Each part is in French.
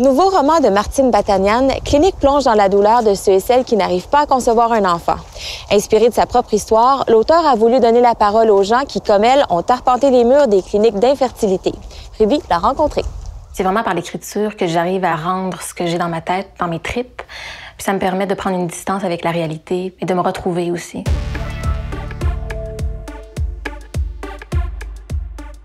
Nouveau roman de Martine Batanian, Clinique plonge dans la douleur de ceux et celles qui n'arrivent pas à concevoir un enfant. Inspirée de sa propre histoire, l'auteur a voulu donner la parole aux gens qui, comme elle, ont arpenté les murs des cliniques d'infertilité. Ruby l'a rencontrée. C'est vraiment par l'écriture que j'arrive à rendre ce que j'ai dans ma tête, dans mes tripes. Puis ça me permet de prendre une distance avec la réalité et de me retrouver aussi.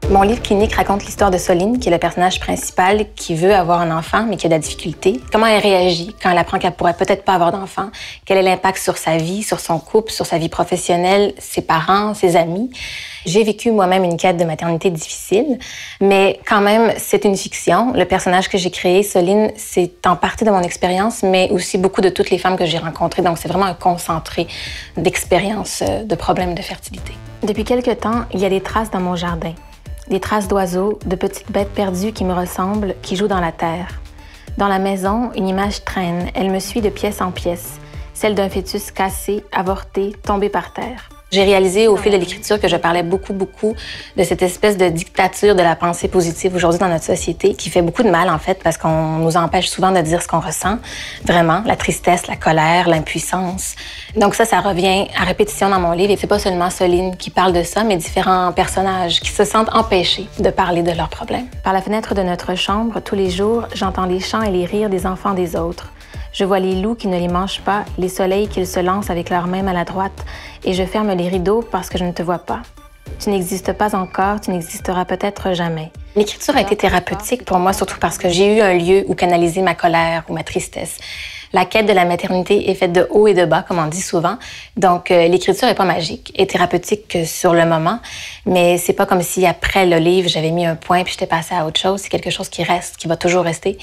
Mon livre Clinique raconte l'histoire de Soline, qui est le personnage principal, qui veut avoir un enfant, mais qui a de la difficulté. Comment elle réagit quand elle apprend qu'elle pourrait peut-être pas avoir d'enfant? Quel est l'impact sur sa vie, sur son couple, sur sa vie professionnelle, ses parents, ses amis? J'ai vécu moi-même une quête de maternité difficile, mais quand même, c'est une fiction. Le personnage que j'ai créé, Soline, c'est en partie de mon expérience, mais aussi beaucoup de toutes les femmes que j'ai rencontrées. Donc, c'est vraiment un concentré d'expériences, de problèmes de fertilité. Depuis quelque temps, il y a des traces dans mon jardin. Des traces d'oiseaux, de petites bêtes perdues qui me ressemblent, qui jouent dans la terre. Dans la maison, une image traîne. Elle me suit de pièce en pièce. Celle d'un fœtus cassé, avorté, tombé par terre. J'ai réalisé au fil de l'écriture que je parlais beaucoup de cette espèce de dictature de la pensée positive aujourd'hui dans notre société qui fait beaucoup de mal, en fait, parce qu'on nous empêche souvent de dire ce qu'on ressent, vraiment, la tristesse, la colère, l'impuissance. Donc ça revient à répétition dans mon livre. Et c'est pas seulement Soline qui parle de ça, mais différents personnages qui se sentent empêchés de parler de leurs problèmes. Par la fenêtre de notre chambre, tous les jours, j'entends les chants et les rires des enfants des autres. Je vois les loups qui ne les mangent pas, les soleils qu'ils se lancent avec leurs mains maladroites, et je ferme les rideaux parce que je ne te vois pas. Tu n'existes pas encore, tu n'existeras peut-être jamais. L'écriture a été thérapeutique pour moi, surtout parce que j'ai eu un lieu où canaliser ma colère ou ma tristesse. La quête de la maternité est faite de haut et de bas, comme on dit souvent. Donc, l'écriture n'est pas magique, est thérapeutique que sur le moment, mais c'est pas comme si après le livre, j'avais mis un point puis j'étais passée à autre chose. C'est quelque chose qui reste, qui va toujours rester.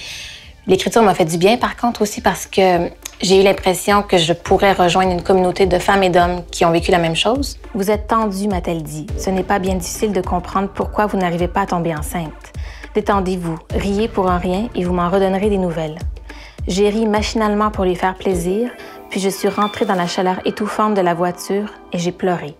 L'écriture m'a fait du bien, par contre, aussi parce que j'ai eu l'impression que je pourrais rejoindre une communauté de femmes et d'hommes qui ont vécu la même chose. Vous êtes tendue, m'a-t-elle dit. Ce n'est pas bien difficile de comprendre pourquoi vous n'arrivez pas à tomber enceinte. Détendez-vous, riez pour un rien et vous m'en redonnerez des nouvelles. J'ai ri machinalement pour lui faire plaisir, puis je suis rentrée dans la chaleur étouffante de la voiture et j'ai pleuré.